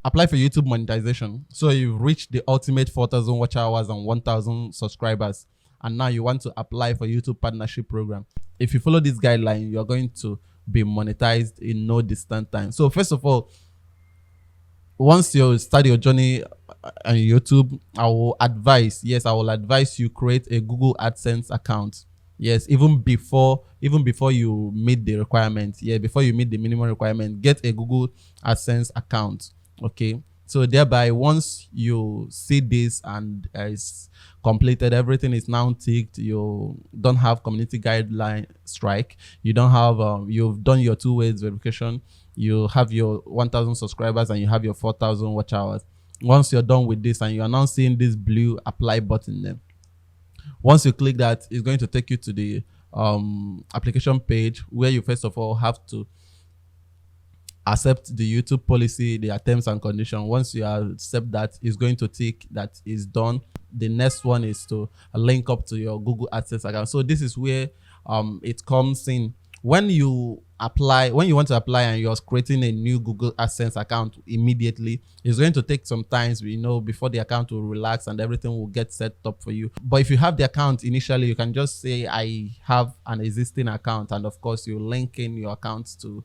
apply for YouTube monetization. So you've reached the ultimate 4,000 watch hours and 1,000 subscribers, and now you want to apply for YouTube partnership program. If you follow this guideline, you're going to be monetized in no distant time. So first of all, once you start your journey on YouTube, I will advise you create a Google AdSense account. Yes, even before you meet the requirement. Yeah, before you meet the minimum requirement, get a Google AdSense account. Okay. So thereby, once you see this and it's completed, everything is now ticked. You don't have community guideline strike. You don't have you've done your 2 ways verification. You have your 1,000 subscribers and you have your 4,000 watch hours. Once you're done with this and you are now seeing this blue apply button there, once you click that, it's going to take you to the application page where you first of all have to accept the YouTube policy, the terms and conditions. Once you accept that, it's going to tick that is done. The next one is to link up to your Google AdSense account. So this is where it comes in. When you want to apply and you're creating a new Google AdSense account immediately, it's going to take some time, before the account will relax and everything will get set up for you. But if you have the account initially, you can just say, I have an existing account, and of course you link in your account to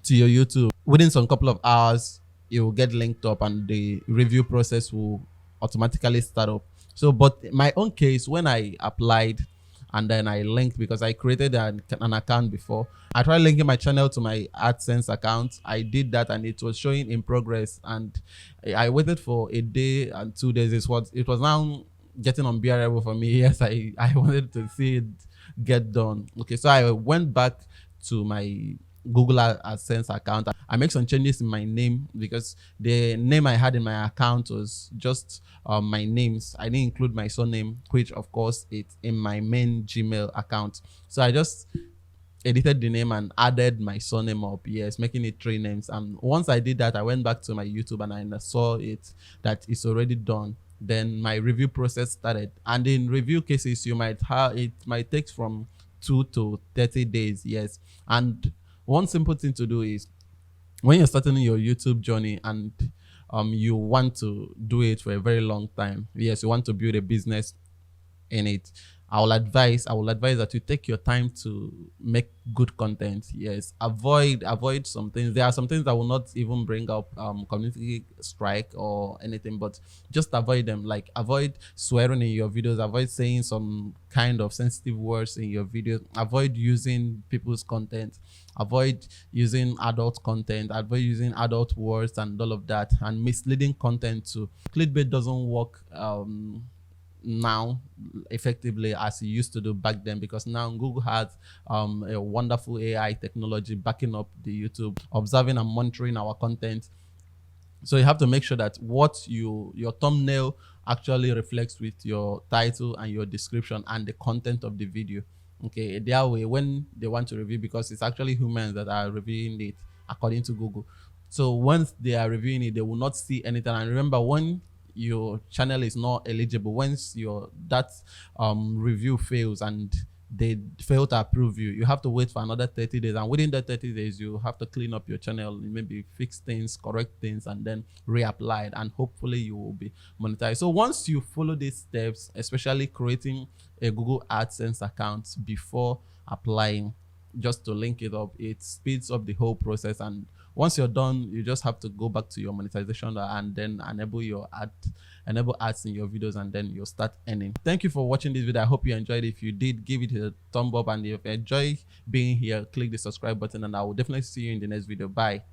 your YouTube. Within some couple of hours, it will get linked up and the review process will automatically start up. So, but in my own case, when I applied and then I linked, because I created an account before, I tried linking my channel to my AdSense account. I did that and it was showing in progress, and I waited for a day and 2 days. It was now getting unbearable for me. Yes, I wanted to see it get done. Okay, so I went back to my Google AdSense account. I make some changes in my name because the name I had in my account was just my names. I didn't include my surname, which of course it's in my main Gmail account. So I just edited the name and added my surname up, yes, making it 3 names. And once I did that, I went back to my YouTube and I saw that it's already done. Then my review process started, and in review cases it might take from 2 to 30 days, yes. And one simple thing to do is, when you're starting your YouTube journey and you want to do it for a very long time, yes, you want to build a business in it, I will advise that you take your time to make good content. Yes, avoid some things. There are some things that will not even bring up community strike or anything, but just avoid them. Like, avoid swearing in your videos, avoid saying some kind of sensitive words in your videos, avoid using people's content, avoid using adult content, avoid using adult words and all of that, and misleading content too. Clickbait doesn't work now effectively as it used to do back then, because now Google has a wonderful AI technology backing up the YouTube, observing and monitoring our content. So you have to make sure that what your thumbnail actually reflects with your title and your description and the content of the video. Okay, that way when they want to review, because it's actually humans that are reviewing it according to Google. So once they are reviewing it, they will not see anything. And remember, when your channel is not eligible, once that review fails and they fail to approve you have to wait for another 30 days, and within that 30 days you have to clean up your channel, maybe fix things, correct things, and then reapply it, and hopefully you will be monetized. So once you follow these steps, especially creating a Google AdSense account before applying, just to link it up, it speeds up the whole process. And once you're done, you just have to go back to your monetization and then enable ads in your videos, and then you'll start earning. Thank you for watching this video. I hope you enjoyed it. If you did, give it a thumb up, and if you enjoy being here, click the subscribe button, and I will definitely see you in the next video. Bye.